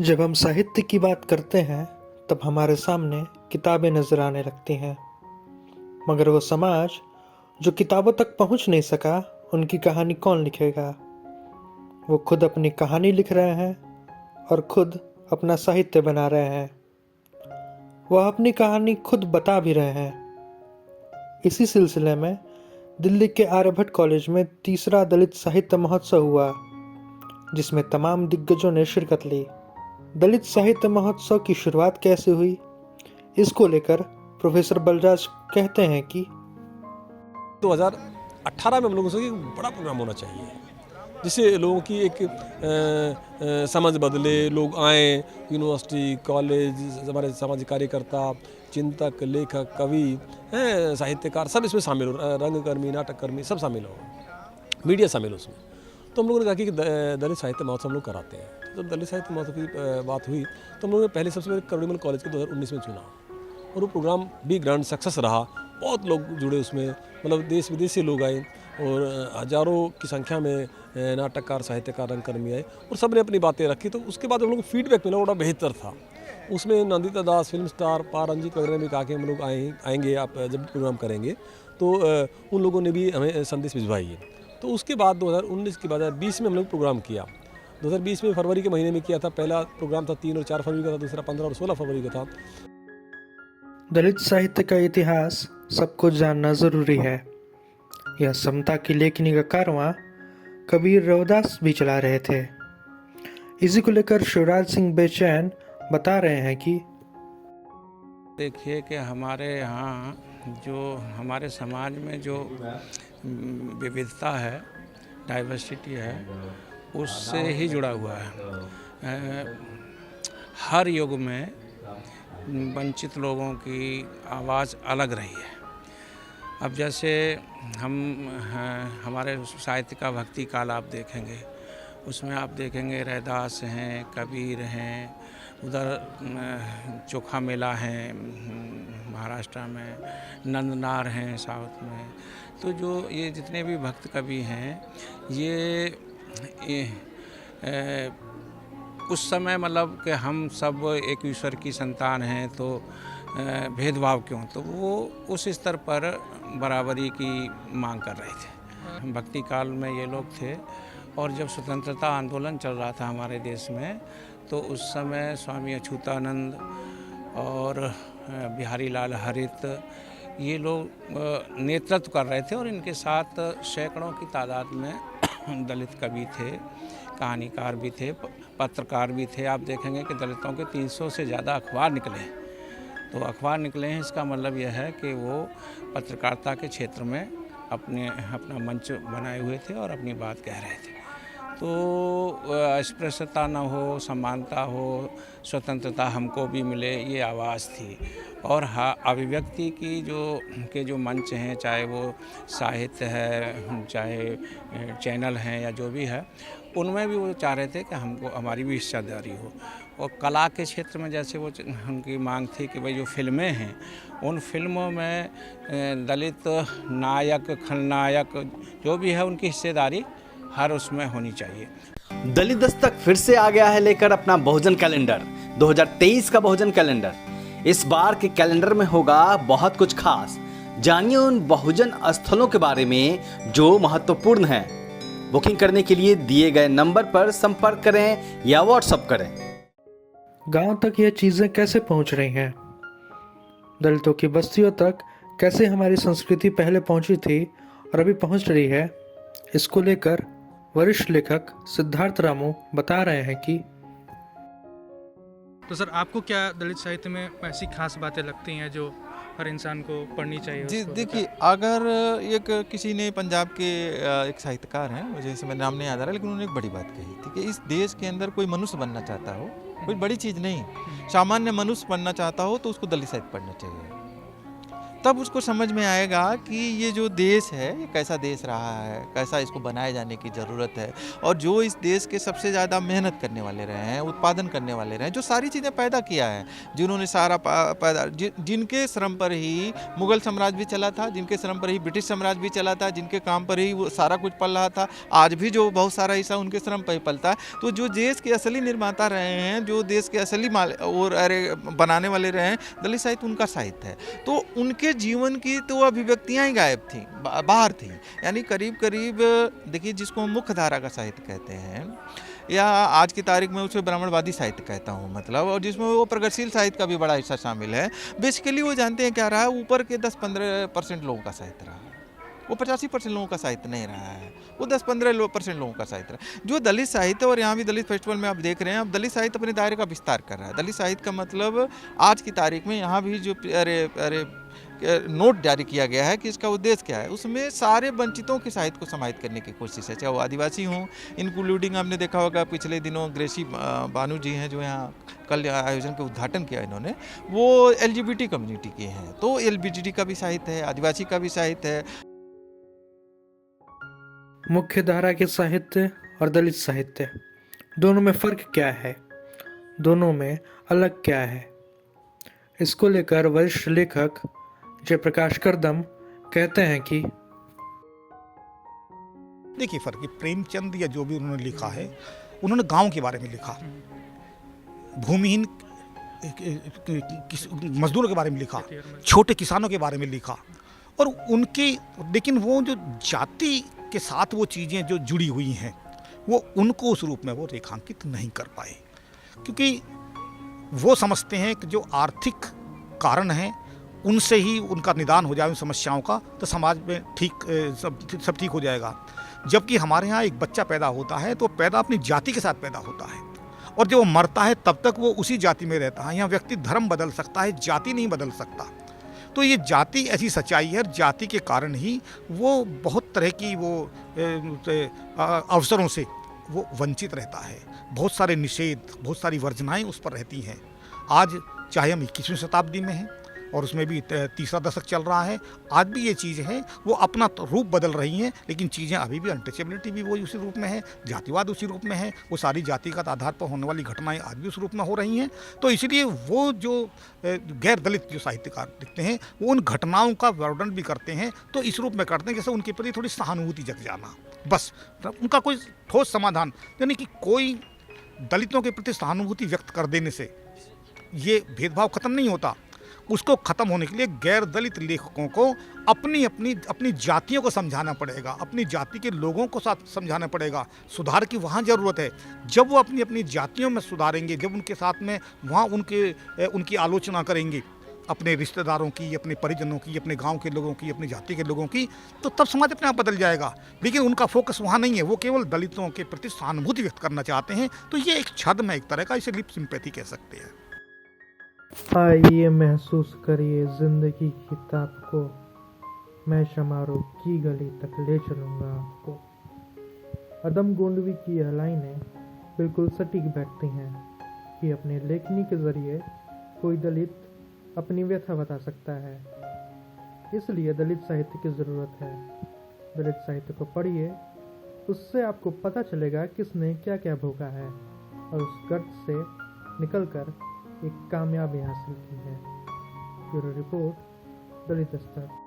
जब हम साहित्य की बात करते हैं तब हमारे सामने किताबें नजर आने लगती हैं, मगर वो समाज जो किताबों तक पहुंच नहीं सका, उनकी कहानी कौन लिखेगा। वो खुद अपनी कहानी लिख रहे हैं और खुद अपना साहित्य बना रहे हैं। वह अपनी कहानी खुद बता भी रहे हैं। इसी सिलसिले में दिल्ली के आर्यभट्ट कॉलेज में तीसरा दलित साहित्य महोत्सव हुआ, जिसमें तमाम दिग्गजों ने शिरकत ली। दलित साहित्य महोत्सव की शुरुआत कैसे हुई, इसको लेकर प्रोफेसर बलराज कहते हैं कि 2018 में हम लोगों से एक बड़ा प्रोग्राम होना चाहिए जिससे लोगों की एक समझ बदले, लोग आए, यूनिवर्सिटी, कॉलेज, हमारे सामाजिक कार्यकर्ता, चिंतक, लेखक, कवि, साहित्यकार सब इसमें शामिल हो, रंगकर्मी, नाटककर्मी सब शामिल हो, मीडिया शामिल हो उसमें। तो हम लोगों ने कहा कि दलित साहित्य महोत्सव हम लोग कराते हैं। जब दलित साहित्य महोत्सव की बात हुई तो हम लोगों ने पहले सबसे पहले करोड़ीमल कॉलेज को 2019 में चुना और वो प्रोग्राम भी ग्रैंड सक्सेस रहा। बहुत लोग जुड़े उसमें, मतलब देश विदेश से लोग आए और हजारों की संख्या में नाटककार, साहित्यकार, रंगकर्मी आए और सब ने अपनी बातें रखी। तो उसके बाद हम लोग को फीडबैक मिला, बड़ा बेहतर था। उसमें नंदिता दास, फिल्म स्टार पा रंजीत वगैरह ने भी कहा कि हम लोग आएंगे, आप जब प्रोग्राम करेंगे तो उन लोगों ने भी हमें संदेश भिजवाई है। तो उसके बाद 2019 के बाद 20 में हम लोग प्रोग्राम किया। 2020 में फरवरी के महीने में किया था। पहला प्रोग्राम था 3 और 4 फरवरी का था, दूसरा 15 और 16 फरवरी का था। दलित साहित्य का इतिहास सबको जानना जरूरी है। यह समता की लेखनी का कारवां कबीर रविदास भी चला रहे थे। इसी को लेकर शिवराज सिंह बेचैन बता रहे हैं कि देखिए कि हमारे यहाँ जो हमारे समाज में जो विविधता है, डाइवर्सिटी है, उससे ही जुड़ा हुआ है। हर युग में वंचित लोगों की आवाज़ अलग रही है। अब जैसे हमारे साहित्य का भक्ति काल आप देखेंगे, उसमें आप देखेंगे रैदास हैं, कबीर हैं, उधर चोखा मेला है महाराष्ट्र में, नंदनार हैं साउथ में। तो जो ये जितने भी भक्त कवि हैं, ये उस समय मतलब कि हम सब एक ईश्वर की संतान हैं, तो भेदभाव क्यों, तो वो उस स्तर पर बराबरी की मांग कर रहे थे। भक्ति काल में ये लोग थे। और जब स्वतंत्रता आंदोलन चल रहा था हमारे देश में, तो उस समय स्वामी अछूतानंद और बिहारी लाल हरित ये लोग नेतृत्व कर रहे थे और इनके साथ सैकड़ों की तादाद में दलित कवि थे, कहानीकार भी थे, पत्रकार भी थे। आप देखेंगे कि दलितों के 300 से ज़्यादा अखबार निकले हैं। तो अखबार निकले हैं, इसका मतलब यह है कि वो पत्रकारिता के क्षेत्र में अपना मंच बनाए हुए थे और अपनी बात कह रहे थे। तो अस्पृश्यता न हो, समानता हो, स्वतंत्रता हमको भी मिले, ये आवाज़ थी। और हाँ, अभिव्यक्ति की जो मंच हैं, चाहे वो साहित्य है, चाहे चैनल हैं या जो भी है, उनमें भी वो चाह रहे थे कि हमको हमारी भी हिस्सेदारी हो। और कला के क्षेत्र में जैसे वो उनकी मांग थी कि भाई जो फिल्में हैं, उन फिल्मों में दलित नायक, खलनायक जो भी है, उनकी हिस्सेदारी हर उसमें होनी चाहिए। दलित दस्तक फिर से आ गया है लेकर अपना बहुजन कैलेंडर, 2023 का बहुजन कैलेंडर। इस बार के कैलेंडर में होगा बहुत कुछ खास। जानिए उन बहुजन स्थलों के बारे में जो महत्वपूर्ण हैं। बुकिंग करने के लिए दिए गए नंबर पर संपर्क करें या व्हाट्सएप करें। गांव तक ये चीजें कैसे पहुंच रही हैं, दलितों की बस्तियों तक कैसे हमारी संस्कृति पहले पहुंची थी और अभी पहुंच रही है, इसको लेकर वरिष्ठ लेखक सिद्धार्थ रामू बता रहे हैं कि तो सर, आपको क्या दलित साहित्य में ऐसी खास बातें लगती हैं जो हर इंसान को पढ़नी चाहिए? जी देखिए, अगर एक किसी ने पंजाब के एक साहित्यकार हैं, मुझे इस समय नाम नहीं याद आ रहा, लेकिन उन्होंने एक बड़ी बात कही थी कि इस देश के अंदर कोई मनुष्य बनना चाहता हो, कोई बड़ी चीज़ नहीं, सामान्य मनुष्य बनना चाहता हो तो उसको दलित साहित्य पढ़ना चाहिए। तब उसको समझ में आएगा कि ये जो देश है ये कैसा देश रहा है, कैसा इसको बनाए जाने की ज़रूरत है। और जो इस देश के सबसे ज़्यादा मेहनत करने वाले रहे हैं, उत्पादन करने वाले रहे हैं, जो सारी चीज़ें पैदा किया है, जिन्होंने सारा पैदा जिनके श्रम पर ही मुग़ल साम्राज्य भी चला था, जिनके श्रम पर ही ब्रिटिश साम्राज्य भी चला था, जिनके काम पर ही वो सारा कुछ पल रहा था, आज भी जो बहुत सारा हिस्सा उनके श्रम पर ही पलता है। तो जो देश के असली निर्माता रहे हैं, जो देश के असली बनाने वाले रहे हैं, दलित साहित्य उनका साहित्य है। तो उनके जीवन की तो अभिव्यक्तियां ही गायब थी, बाहर थी। यानी करीब करीब देखिए, जिसको हम मुख्य धारा का साहित्य कहते हैं या आज की तारीख में उसे ब्राह्मणवादी साहित्य कहता हूँ मतलब, और जिसमें वो प्रगतिशील साहित्य का भी बड़ा हिस्सा शामिल है। बेसिकली वो जानते हैं क्या रहा है, ऊपर के 10-15% लोगों का साहित्य रहा है, वो 85% लोगों का साहित्य नहीं रहा है, वो 10-15% लोगों का साहित्य रहा। जो दलित साहित्य, और यहाँ भी दलित फेस्टिवल में आप देख रहे हैं, अब दलित साहित्य अपने दायरे का विस्तार कर रहा है। दलित साहित्य का मतलब आज की तारीख में यहाँ भी जो नोट जारी किया गया है कि इसका उद्देश्य क्या है, उसमें सारे वंचितों के साहित्य को समाहित करने की कोशिश है, चाहे वो आदिवासी हों, इंक्लूडिंग आपने देखा होगा पिछले दिनों ग्रेसी बानू जी हैं जो यहाँ कल आयोजन के उद्घाटन किया इन्होंने, वो LGBT कम्युनिटी के हैं। तो LGBT का भी साहित्य है, आदिवासी का भी साहित्य है। मुख्य धारा के साहित्य और दलित साहित्य दोनों में फ़र्क क्या है, दोनों में अलग क्या है, इसको लेकर वरिष्ठ लेखक जयप्रकाश करदम कहते हैं कि देखिए फर्क, प्रेमचंद या जो भी उन्होंने लिखा है, उन्होंने गांव के बारे में लिखा, भूमिहीन मजदूरों के बारे में लिखा, छोटे किसानों के बारे में लिखा, और उनके, लेकिन वो जो जाति के साथ वो चीज़ें जो जुड़ी हुई हैं वो उनको उस रूप में वो रेखांकित नहीं कर पाए, क्योंकि वो समझते हैं कि जो आर्थिक कारण हैं उनसे ही उनका निदान हो जाए उन समस्याओं का, तो समाज में सब ठीक हो जाएगा। जबकि हमारे यहाँ एक बच्चा पैदा होता है तो पैदा अपनी जाति के साथ पैदा होता है, और जब वो मरता है तब तक वो उसी जाति में रहता है। यहाँ व्यक्ति धर्म बदल सकता है, जाति नहीं बदल सकता। तो ये जाति ऐसी सच्चाई है, जाति के कारण ही वो बहुत तरह की वो अवसरों से वो वंचित रहता है। बहुत सारे निषेध, बहुत सारी वर्जनाएं उस पर रहती हैं। आज चाहे हम 21वीं शताब्दी में हैं और उसमें भी तीसरा दशक चल रहा है, आज भी ये चीज़ें हैं वो अपना रूप बदल रही हैं, लेकिन चीज़ें अभी भी, अनटचेबिलिटी भी वही उसी रूप में है, जातिवाद उसी रूप में है, वो सारी जातिगत आधार पर होने वाली घटनाएं आज भी उस रूप में हो रही हैं। तो इसलिए वो जो गैर दलित जो साहित्यकार लिखते हैं वो उन घटनाओं का वर्णन भी करते हैं, तो इस रूप में करते हैं जैसे उनके प्रति थोड़ी सहानुभूति जग जाना, बस उनका कोई ठोस समाधान, यानी कि कोई दलितों के प्रति सहानुभूति व्यक्त कर देने से ये भेदभाव खत्म नहीं होता। उसको ख़त्म होने के लिए गैर दलित लेखकों को अपनी जातियों को समझाना पड़ेगा, अपनी जाति के लोगों को साथ समझाना पड़ेगा। सुधार की वहाँ ज़रूरत है। जब वो अपनी जातियों में सुधारेंगे, जब उनके साथ में वहाँ उनकी आलोचना करेंगे, अपने रिश्तेदारों की, अपने परिजनों की, अपने गांव के लोगों की, अपनी जाति के लोगों की, तो तब समाज अपने आप बदल जाएगा। लेकिन उनका फोकस वहाँ नहीं है, वो केवल दलितों के प्रति सहानुभूति व्यक्त करना चाहते हैं। तो ये एक छद्म है एक तरह का, इसे लिप सिंपैथी कह सकते हैं। आइए महसूस करिए जिंदगी की ताप को, मैं समारोह की गली तक ले चलूँगा आपको। अदम गोंडवी की यह लाइनें बिल्कुल सटीक बैठती हैं कि अपने लेखनी के जरिए कोई दलित अपनी व्यथा बता सकता है। इसलिए दलित साहित्य की ज़रूरत है। दलित साहित्य को पढ़िए, उससे आपको पता चलेगा किसने क्या क्या भोगा है और उस गर्त से निकलकर एक कामयाबी हासिल की है। ब्यूरो रिपोर्ट, दलित दस्तक।